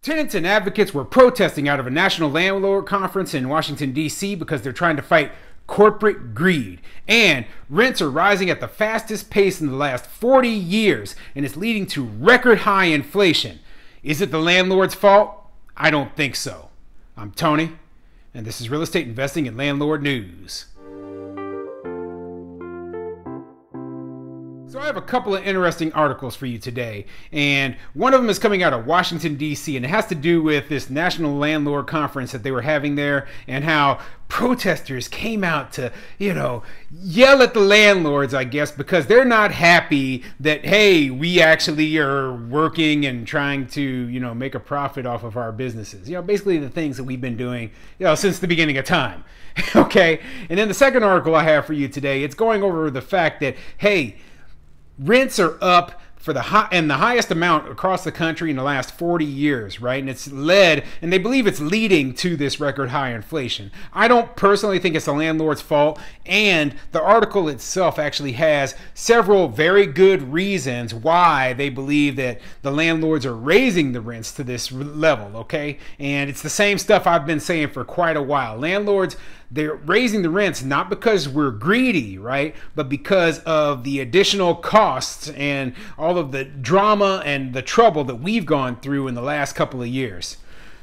Tenants and advocates were protesting out of a national landlord conference in Washington, D.C. because they're trying to fight corporate greed. And rents are rising at the fastest pace in the last 40 years, and it's leading to record high inflation. Is it the landlord's fault? I don't think so. I'm Tony, and this is Real Estate Investing and Landlord News. So I have a couple of interesting articles for you today, and one of them is coming out of Washington, D.C., and it has to do with this National Landlord Conference that they were having there and how protesters came out to, yell at the landlords, I guess, because they're not happy that, hey, we actually are working and trying to, make a profit off of our businesses. Basically the things that we've been doing, since the beginning of time. Okay? And then the second article I have for you today, it's going over the fact that, hey, rents are up for the highest amount across the country in the last 40 years, right? And it's led, and they believe it's leading to this record high inflation. I don't personally think it's the landlord's fault, and the article itself actually has several very good reasons why they believe that the landlords are raising the rents to this level, okay? And it's the same stuff I've been saying for quite a while. Landlords, they're raising the rents not because we're greedy, right? But because of the additional costs and all of the drama and the trouble that we've gone through in the last couple of years.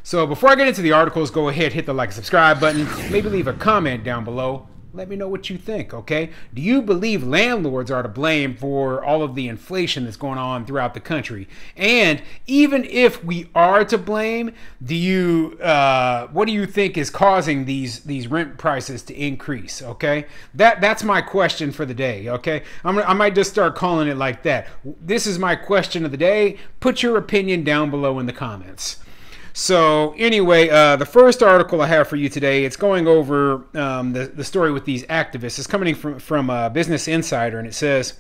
So before I get into the articles, go ahead, hit the like and subscribe button. Maybe leave a comment down below. Let me know what you think, okay? Do you believe landlords are to blame for all of the inflation that's going on throughout the country? And even if we are to blame, what do you think is causing these rent prices to increase, okay? That's my question for the day, okay? I might just start calling it like that. This is my question of the day. Put your opinion down below in the comments. So anyway, the first article I have for you today, it's going over the story with these activists. It's coming from Business Insider, and it says,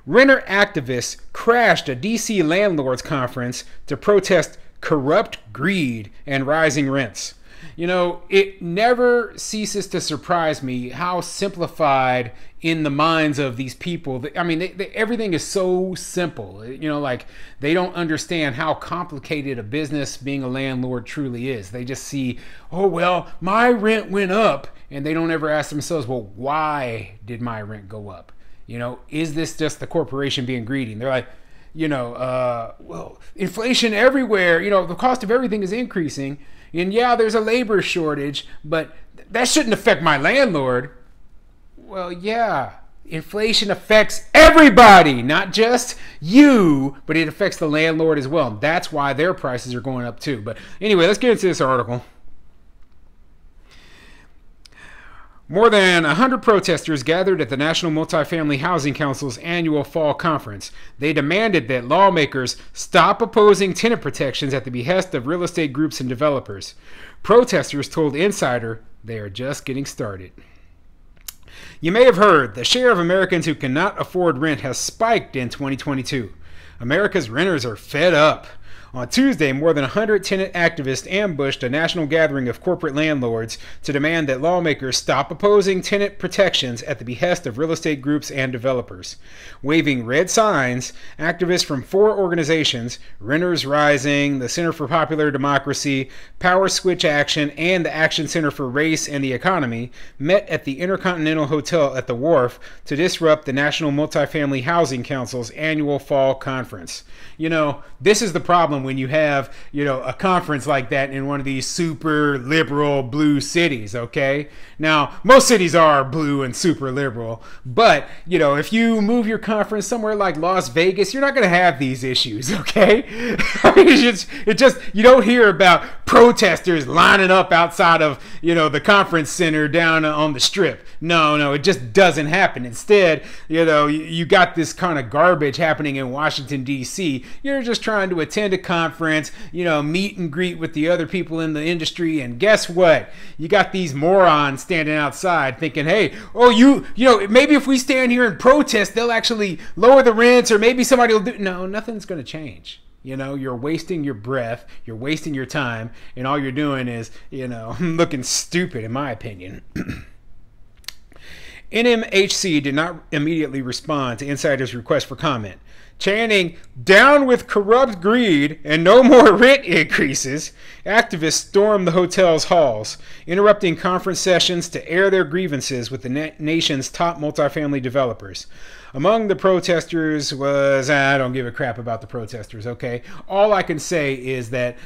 renter activists crashed a DC landlords conference to protest corrupt greed and rising rents. It never ceases to surprise me how simplified in the minds of these people. I mean, everything is so simple. Like they don't understand how complicated a business being a landlord truly is. They just see, oh, well, my rent went up. And they don't ever ask themselves, well, why did my rent go up? Is this just the corporation being greedy? And they're like, well, inflation everywhere. The cost of everything is increasing. And yeah, there's a labor shortage, but that shouldn't affect my landlord. Well, yeah, inflation affects everybody, not just you, but it affects the landlord as well. That's why their prices are going up too. But anyway, let's get into this article. More than 100 protesters gathered at the National Multifamily Housing Council's annual fall conference. They demanded that lawmakers stop opposing tenant protections at the behest of real estate groups and developers. Protesters told Insider they are just getting started. You may have heard the share of Americans who cannot afford rent has spiked in 2022. America's renters are fed up. On Tuesday, more than 100 tenant activists ambushed a national gathering of corporate landlords to demand that lawmakers stop opposing tenant protections at the behest of real estate groups and developers. Waving red signs, activists from 4 organizations, Renters Rising, the Center for Popular Democracy, Power Switch Action, and the Action Center for Race and the Economy, met at the Intercontinental Hotel at the Wharf to disrupt the National Multifamily Housing Council's annual fall conference. This is the problem when you have, a conference like that in one of these super liberal blue cities, okay? Now, most cities are blue and super liberal, but, if you move your conference somewhere like Las Vegas, you're not going to have these issues, okay? You don't hear about protesters lining up outside of, the conference center down on the strip. No, it just doesn't happen. Instead, you got this kind of garbage happening in Washington, D.C. You're just trying to attend a conference, meet and greet with the other people in the industry, and guess what? You got these morons standing outside thinking, hey, maybe if we stand here and protest, they'll actually lower the rents, or maybe somebody will do. No, nothing's going to change. You're wasting your breath, you're wasting your time, and all you're doing is, looking stupid, in my opinion. NMHC did not immediately respond to insiders' request for comment. Chanting, "Down with corrupt greed and no more rent increases," activists stormed the hotel's halls, interrupting conference sessions to air their grievances with the nation's top multifamily developers. Among the protesters was, I don't give a crap about the protesters, okay? All I can say is that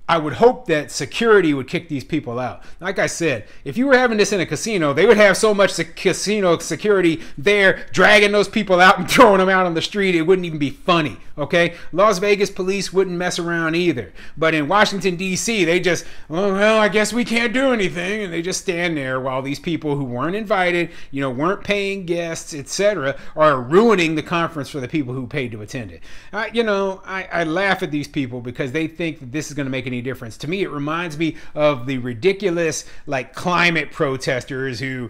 I would hope that security would kick these people out. Like I said, if you were having this in a casino, they would have so much casino security there dragging those people out and throwing them out on the street, it wouldn't even be funny, okay? Las Vegas police wouldn't mess around either. But in Washington, D.C., they just, oh, well, I guess we can't do anything. And they just stand there while these people who weren't invited, weren't paying guests, etc., are ruining the conference for the people who paid to attend it. I laugh at these people because they think that this is going to make any difference. To me, it reminds me of the ridiculous climate protesters who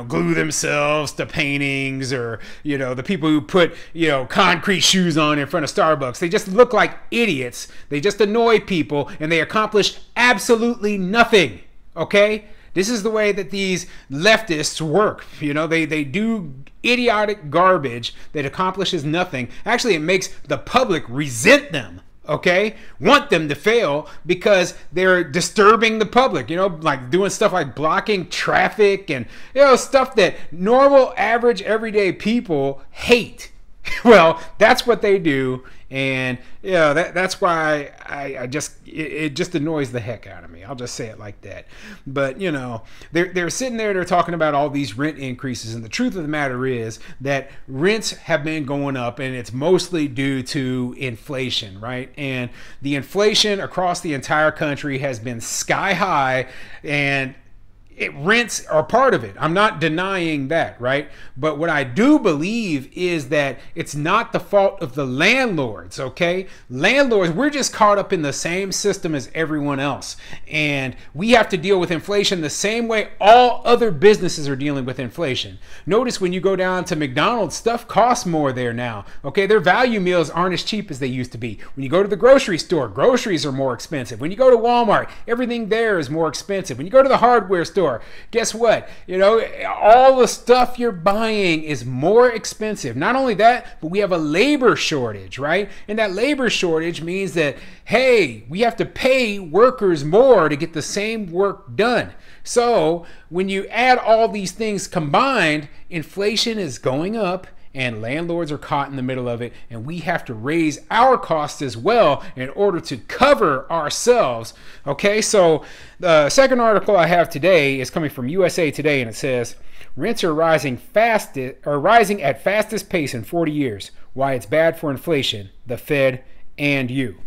glue themselves to paintings, or the people who put concrete shoes on in front of Starbucks. They just look like idiots. They just annoy people and they accomplish absolutely nothing. Okay, this is the way that these leftists work. They do idiotic garbage that accomplishes nothing. Actually, it makes the public resent them. Okay, want them to fail because they're disturbing the public, like doing stuff like blocking traffic and stuff that normal, average, everyday people hate. Well, that's what they do, and that's why it just annoys the heck out of me. I'll just say it like that. But they're sitting there, they're talking about all these rent increases, and the truth of the matter is that rents have been going up, and it's mostly due to inflation, right? And the inflation across the entire country has been sky high, and rents are part of it. I'm not denying that, right? But what I do believe is that it's not the fault of the landlords, okay? Landlords, we're just caught up in the same system as everyone else. And we have to deal with inflation the same way all other businesses are dealing with inflation. Notice when you go down to McDonald's, stuff costs more there now, okay? Their value meals aren't as cheap as they used to be. When you go to the grocery store, groceries are more expensive. When you go to Walmart, everything there is more expensive. When you go to the hardware store, guess what? All the stuff you're buying is more expensive. Not only that, but we have a labor shortage, right? And that labor shortage means that, hey, we have to pay workers more to get the same work done. So when you add all these things combined, inflation is going up, and landlords are caught in the middle of it, and we have to raise our costs as well in order to cover ourselves. Okay, so the second article I have today is coming from USA Today, and it says rents are rising at fastest pace in 40 years. Why it's bad for inflation, the Fed, and you.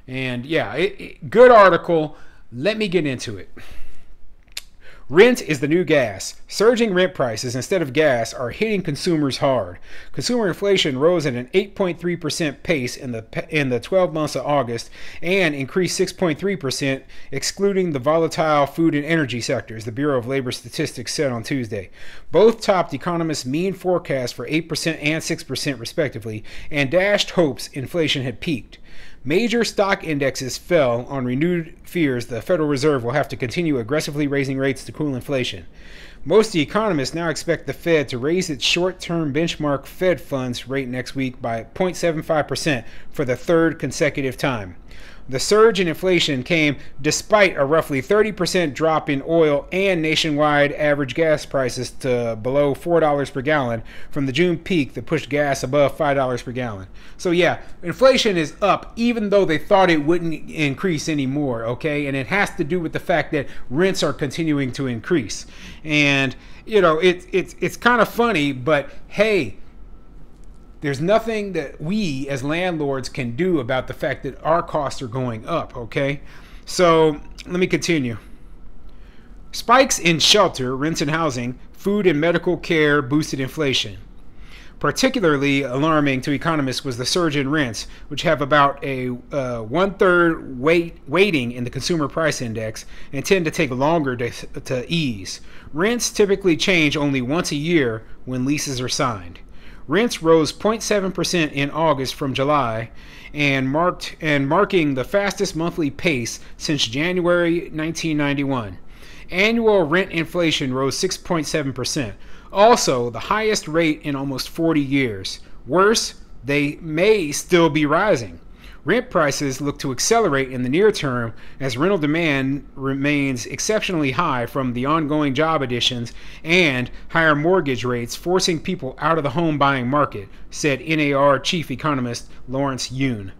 And yeah, good article. Let me get into it. Rent is the new gas. Surging rent prices instead of gas are hitting consumers hard. Consumer inflation rose at an 8.3% pace in the 12 months of August and increased 6.3%, excluding the volatile food and energy sectors, the Bureau of Labor Statistics said on Tuesday. Both topped economists' mean forecasts for 8% and 6% respectively, and dashed hopes inflation had peaked. Major stock indexes fell on renewed fears the Federal Reserve will have to continue aggressively raising rates to cool inflation. Most economists now expect the Fed to raise its short-term benchmark Fed funds rate next week by 0.75% for the third consecutive time. The surge in inflation came despite a roughly 30% drop in oil and nationwide average gas prices to below $4 per gallon from the June peak that pushed gas above $5 per gallon. So yeah, inflation is up even though they thought it wouldn't increase anymore, okay? And it has to do with the fact that rents are continuing to increase. And, it's kind of funny, but hey, there's nothing that we as landlords can do about the fact that our costs are going up, okay? So let me continue. Spikes in shelter, rents and housing, food and medical care boosted inflation. Particularly alarming to economists was the surge in rents, which have about a one-third weighting in the consumer price index and tend to take longer to ease. Rents typically change only once a year when leases are signed. Rents rose 0.7% in August from July and marking the fastest monthly pace since January 1991. Annual rent inflation rose 6.7%. Also, the highest rate in almost 40 years. Worse, they may still be rising. Rent prices look to accelerate in the near term as rental demand remains exceptionally high from the ongoing job additions and higher mortgage rates, forcing people out of the home buying market, said NAR chief economist Lawrence Yun.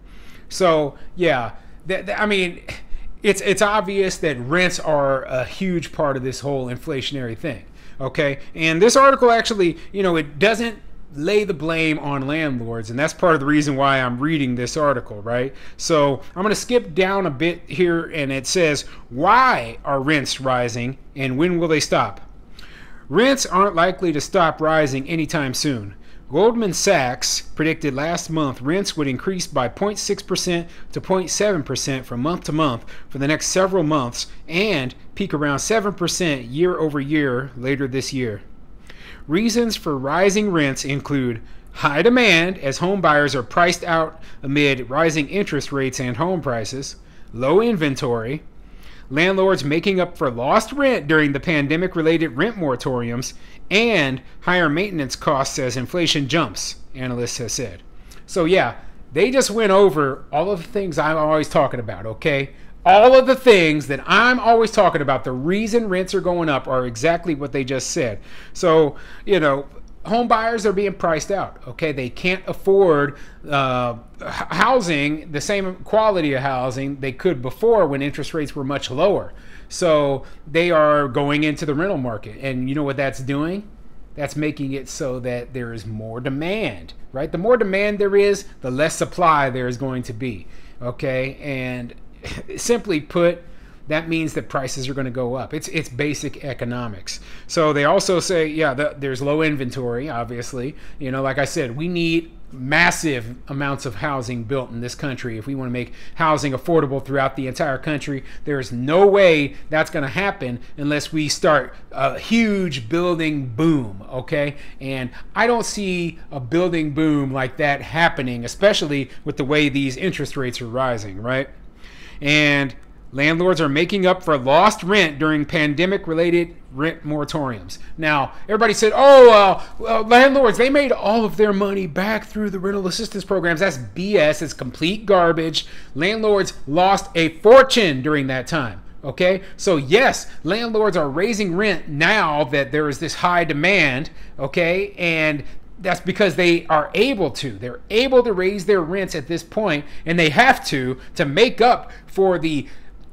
So, yeah, I mean, it's obvious that rents are a huge part of this whole inflationary thing. Okay, and this article actually, it doesn't lay the blame on landlords, and that's part of the reason why I'm reading this article, right? So I'm going to skip down a bit here, and it says, why are rents rising and when will they stop? Rents aren't likely to stop rising anytime soon. Goldman Sachs predicted last month rents would increase by 0.6% to 0.7% from month to month for the next several months and peak around 7% year over year later this year. Reasons for rising rents include high demand as home buyers are priced out amid rising interest rates and home prices, low inventory, landlords making up for lost rent during the pandemic-related rent moratoriums, and higher maintenance costs as inflation jumps, analysts have said. So yeah, they just went over all of the things I'm always talking about, okay? All of the things that I'm always talking about, the reason rents are going up are exactly what they just said. So, home buyers are being priced out, okay? They can't afford housing, the same quality of housing they could before when interest rates were much lower. So they are going into the rental market. And you know what that's doing? That's making it so that there is more demand, right? The more demand there is, the less supply there is going to be, okay? And simply put, that means that prices are going to go up. It's basic economics. So they also say, there's low inventory, obviously. Like I said, we need massive amounts of housing built in this country if we want to make housing affordable throughout the entire country. There's no way that's going to happen unless we start a huge building boom, okay? And I don't see a building boom like that happening, especially with the way these interest rates are rising, right? And landlords are making up for lost rent during pandemic-related rent moratoriums. Now, everybody said, landlords, they made all of their money back through the rental assistance programs. That's BS. It's complete garbage. Landlords lost a fortune during that time. Okay, so yes, landlords are raising rent now that there is this high demand, okay, and that's because they are able to. They're able to raise their rents at this point, and they have to make up for the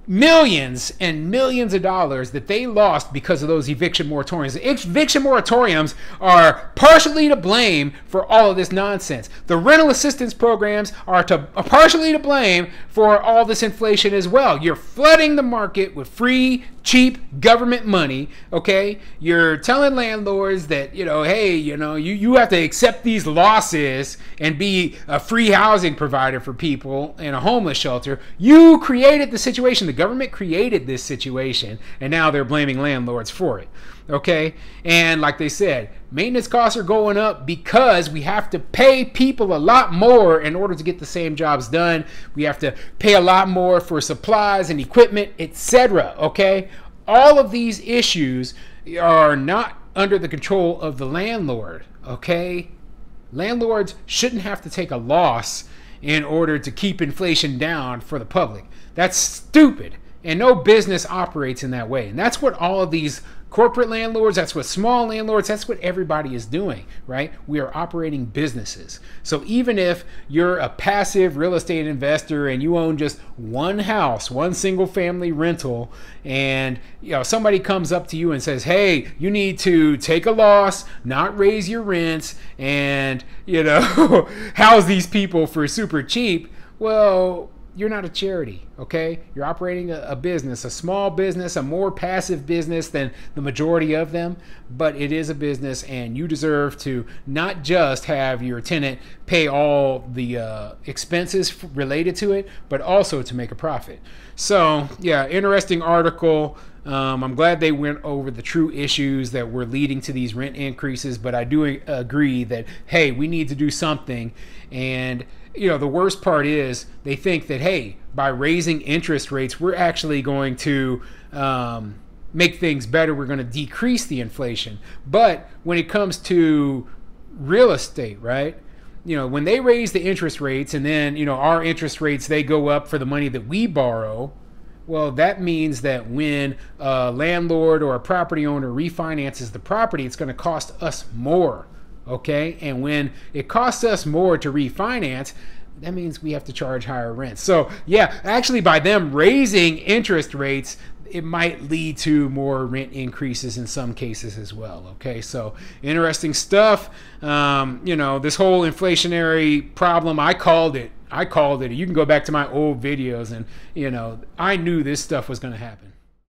millions and millions of dollars that they lost because of those eviction moratoriums. Eviction moratoriums are partially to blame for all of this nonsense. The rental assistance programs are partially to blame for all this inflation as well. You're flooding the market with free, cheap government money, okay? You're telling landlords that, hey, you have to accept these losses and be a free housing provider for people in a homeless shelter. You created the situation. The government created this situation, and now they're blaming landlords for it, okay? And like they said, maintenance costs are going up because we have to pay people a lot more in order to get the same jobs done. We have to pay a lot more for supplies and equipment, etc., okay? All of these issues are not under the control of the landlord, okay? Landlords shouldn't have to take a loss in order to keep inflation down for the public. That's stupid. And no business operates in that way. And that's what all of these corporate landlords, that's what small landlords, that's what everybody is doing, right? We are operating businesses. So even if you're a passive real estate investor and you own just one house, one single family rental, and somebody comes up to you and says, hey, you need to take a loss, not raise your rents, and house these people for super cheap, well, you're not a charity, okay? You're operating a business, a small business, a more passive business than the majority of them, but it is a business, and you deserve to not just have your tenant pay all the expenses related to it, but also to make a profit. So, yeah, interesting article. I'm glad they went over the true issues that were leading to these rent increases, but I do agree that, hey, we need to do something. And the worst part is they think that, hey, by raising interest rates, we're actually going to make things better. We're going to decrease the inflation. But when it comes to real estate, right? When they raise the interest rates and then, our interest rates, they go up for the money that we borrow. Well, that means that when a landlord or a property owner refinances the property, it's going to cost us more. Okay? And when it costs us more to refinance, that means we have to charge higher rents. So, yeah, actually by them raising interest rates, it might lead to more rent increases in some cases as well. Okay, so interesting stuff. This whole inflationary problem, I called it. You can go back to my old videos and, I knew this stuff was going to happen.